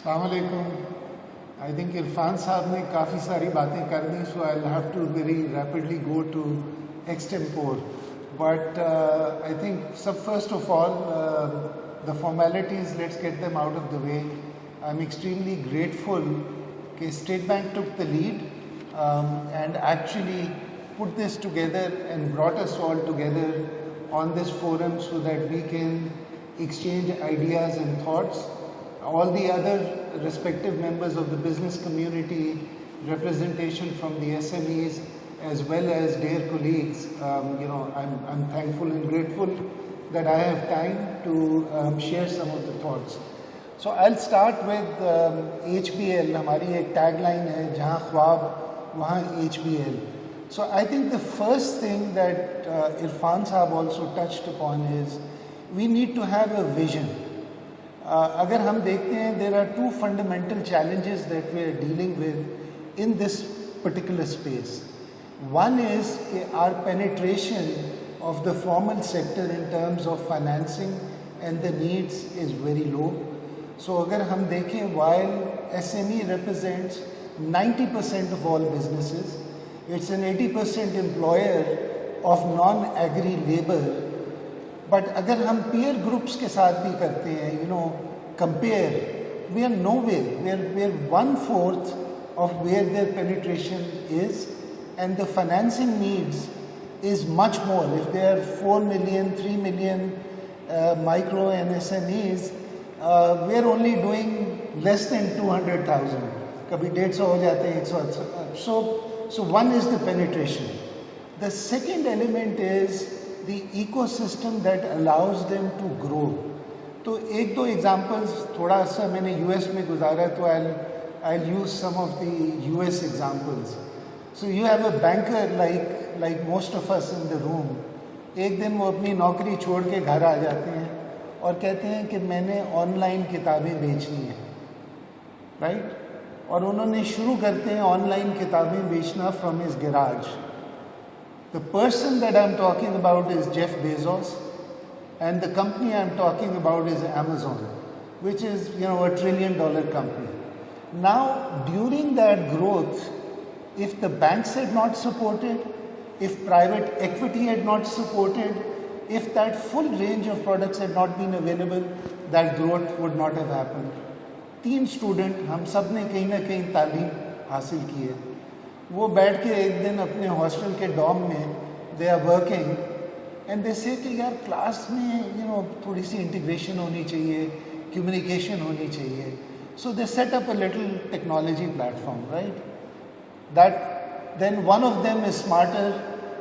Assalamualaikum. I think Irfan साहब ने काफ़ी सारी बातें कर दी, so I'll have to very rapidly go to extempore. But I think, so first of all, the formalities, let's get them out of the way. I'm extremely grateful that State Bank took the lead and actually put this together and brought us all together on this forum so that we can exchange ideas and thoughts. All the other respective members of the business community, representation from the SMEs, as well as dear colleagues, I'm thankful and grateful that I have time to share some of the thoughts. So I'll start with HBL. हमारी एक tagline है, जहाँ ख्वाब वहाँ HBL. So I think the first thing that Irfan Saab also touched upon is we need to have a vision. अगर हम देखते हैं, there are two fundamental challenges that we are dealing with in this particular space. One is our penetration of the formal sector in terms of financing and the needs is very low. So अगर हम देखें, while SME represents 90% of all businesses, it's an 80% employer of non-agri labor. But अगर हम peer groups के साथ भी करते हैं, compare, we are nowhere. We are 1/4 of where their penetration is, and the financing needs is much more. If there are 4 million, 3 million micro and SMEs, we are only doing less than 200,000. कभी 150 हो जाते हैं, 180. So one is the penetration. The second element is the ecosystem that allows them to grow. तो एक दो examples, थोड़ा सा मैंने US में गुजारा, तो I'll use some of the US examples. So you have a banker like most of us in the room. एक दिन वो अपनी नौकरी छोड़ के घर आ जाते हैं और कहते हैं कि मैंने ऑनलाइन किताबें बेचनी है, राइट? और उन्होंने शुरू करते हैं ऑनलाइन किताबें बेचना from his garage. The person that I'm talking about is Jeff Bezos, and the company I'm talking about is Amazon, which is a $1 trillion company. Now, during that growth, if the banks had not supported, if private equity had not supported, if that full range of products had not been available, that growth would not have happened. 3 student, हम सब ने कहीं ना कहीं तालीम हासिल की है, वो बैठ के एक दिन अपने हॉस्टल के डॉम में they are working and they say कि यार क्लास में थोड़ी सी इंटीग्रेशन होनी चाहिए, कम्युनिकेशन होनी चाहिए. So they set up a little technology platform, right? That then one of them is smarter,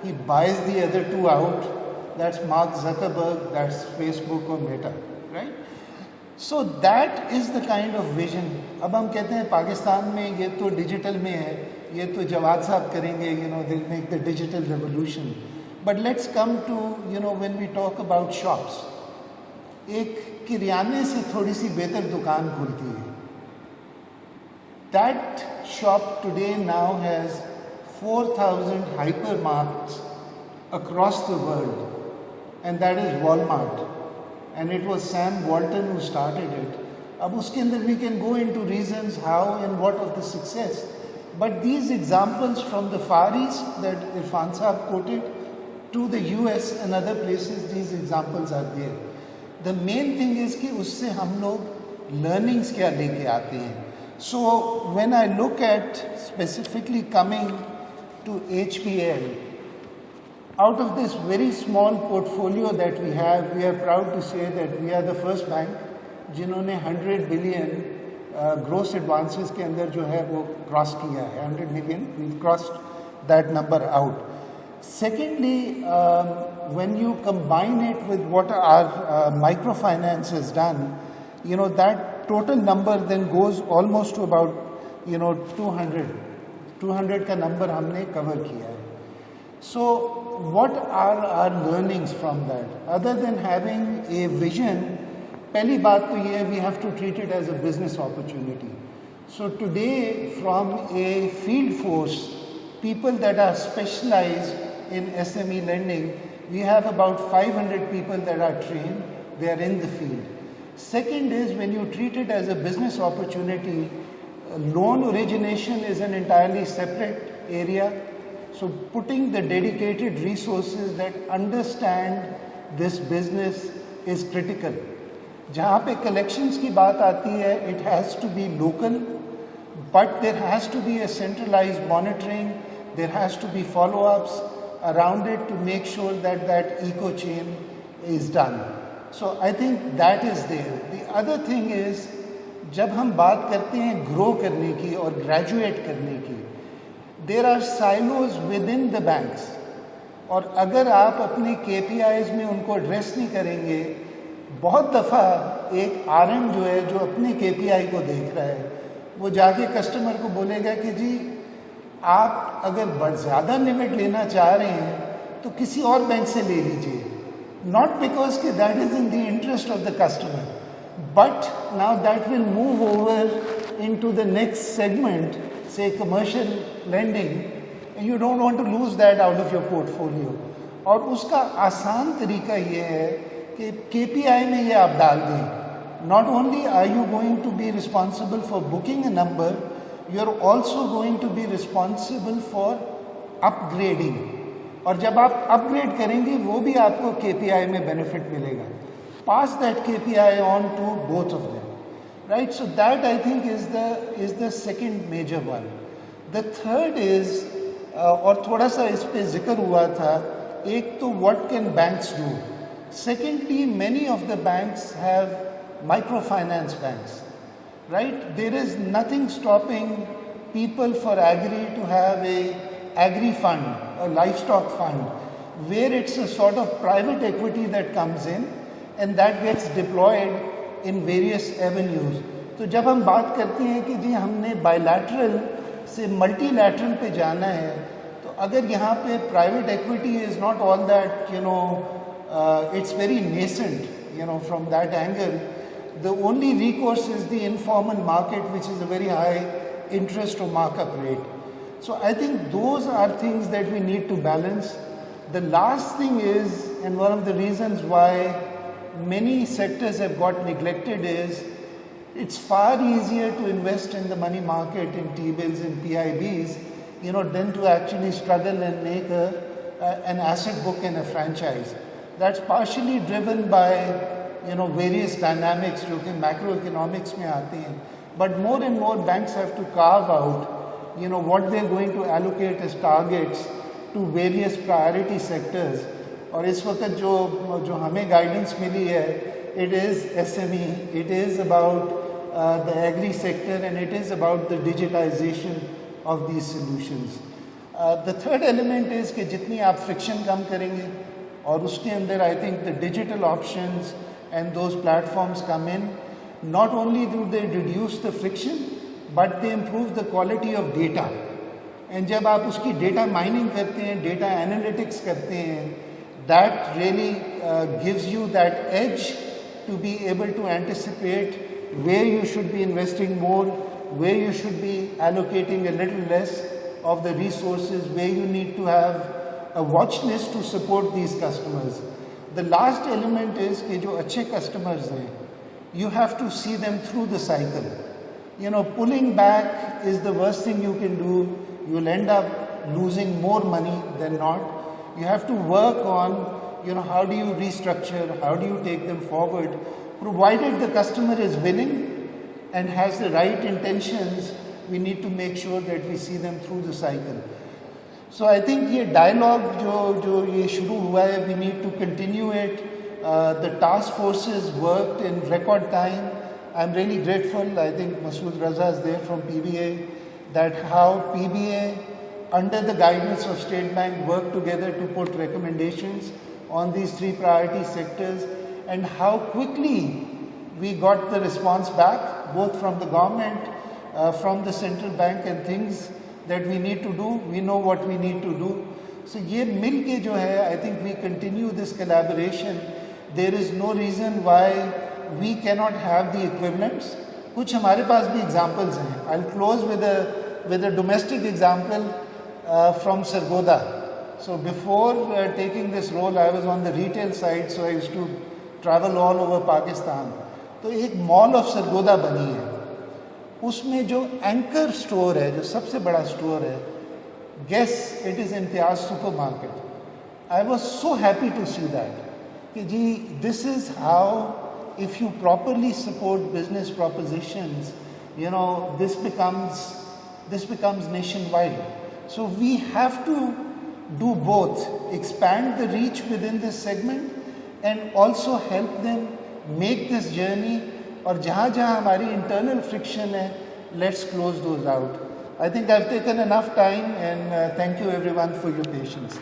he buys the other 2 out. That's Mark Zuckerberg, that's Facebook और Meta, right? So that is the kind of vision. अब हम कहते हैं पाकिस्तान में ये तो digital में है, ये तो जवाद साहब करेंगे, they'll make the digital revolution. But let's come to, when we talk about shops. एक किराने से थोड़ी सी बेहतर दुकान खुलती है. That shop today now has 4,000 hypermarkets across the world, and that is Walmart. And it was Sam Walton who started it. अब उसके अंदर we can go into reasons how and what of the success. But these examples from the Far East that Irfan Saab quoted to the US and other places, these examples are there. The main thing is कि उससे हम लोग learnings क्या लेके आते हैं. So when I look at specifically coming to HBL, out of this very small portfolio that we have, we are proud to say that we are the first bank जिन्होंने 100 billion gross advances के अंदर जो है वो cross किया है. 100 million, we've crossed that number out. Secondly, when you combine it with what our microfinance has done, that total number then goes almost to about 200 का number हमने cover किया है. So what are our learnings from that? Other than having a vision, पहली बात तो ये है, we have to treat it as a business opportunity. So today, from a field force, people that are specialized in SME lending, we have about 500 people that are trained. They are in the field. Second is when you treat it as a business opportunity, loan origination is an entirely separate area. So putting the dedicated resources that understand this business is critical. जहाँ पे collections की बात आती है, it has to be local, but there has to be a centralized monitoring, there has to be follow-ups around it to make sure that that eco chain is done. So I think that is there. The other thing is, जब हम बात करते हैं grow करने की और graduate करने की, there are silos within the banks. और अगर आप अपने KPIs में उनको address नहीं करेंगे, बहुत दफ़ा एक RM जो है जो अपने KPI को देख रहा है, वो जाके कस्टमर को बोलेगा कि जी आप अगर ज़्यादा लिमिट लेना चाह रहे हैं तो किसी और बैंक से ले लीजिए. Not because that is in the interest of the customer, but now that will move over into the next segment, say commercial lending, and you don't want to lose that out of your portfolio. और उसका आसान तरीका ये है कि KPI में ये आप डाल दें. Not only are you going to be responsible for booking a number, you are also going to be responsible for upgrading. और जब आप अपग्रेड करेंगे वो भी आपको KPI में बेनिफिट मिलेगा. Pass that KPI on to both of them, right? So that I think is the second major one. The third is और थोड़ा सा इस पे जिक्र हुआ था, एक तो what can banks do? Secondly, many of the banks have microfinance banks, right? There is nothing stopping people for agri to have a agri fund, a livestock fund, where it's a sort of private equity that comes in and that gets deployed in various avenues. तो जब हम बात करते हैं कि जी हमने bilateral से multilateral पे जाना है, तो अगर यहाँ पे private equity is not all that, it's very nascent, from that angle, the only recourse is the informal market, which is a very high interest or markup rate. So I think those are things that we need to balance. The last thing is, and one of the reasons why many sectors have got neglected is, it's far easier to invest in the money market, in T-bills and PIBs, than to actually struggle and make an asset book and a franchise. That's partially driven by, various dynamics जो कि macroeconomics में आती हैं. But more and more banks have to carve out what they're going to allocate as targets to various priority sectors. और इस वक्त जो हमें guidance मिली है, it is SME, it is about the agri sector, and it is about the digitization of these solutions. The third element is कि जितनी आप friction कम करेंगे, और उसके अंदर I think the digital options and those platforms come in. Not only do they reduce the friction, but they improve the quality of data. And जब आप उसकी data mining करते हैं, data analytics करते हैं, that really gives you that edge to be able to anticipate where you should be investing more, where you should be allocating a little less of the resources, where you need to have a watch list to support these customers. The last element is कि जो अच्छे customers हैं, you have to see them through the cycle. Pulling back is the worst thing you can do. You'll end up losing more money than not. You have to work on, how do you restructure, how do you take them forward. Provided the customer is willing and has the right intentions, we need to make sure that we see them through the cycle. So I think ये dialogue जो ये शुरू हुआ है, we need to continue it. The task forces worked in record time. I'm really grateful. I think Masood Raza is there from PBA, that how PBA, under the guidance of State Bank, worked together to put recommendations on these three priority sectors, and how quickly we got the response back, both from the government, from the central bank, and things that we need to do. We know what we need to do. So ये मिल के जो है, I think we continue this collaboration. There is no reason why we cannot have the equivalents. कुछ हमारे पास भी examples हैं. I'll close with a domestic example from Sargodha. So before taking this role, I was on the retail side, so I used to travel all over Pakistan. तो एक mall of Sargodha बनी है, उसमें जो एंकर स्टोर है, जो सबसे बड़ा स्टोर है, guess it is Imtiaz supermarket. I was so happy to see that कि जी this is how if you properly support business propositions, you know, this becomes nationwide. So we have to do both, expand the reach within this segment and also help them make this journey. और जहाँ जहाँ हमारी internal friction है, let's close those out. I think I've taken enough time and thank you everyone for your patience.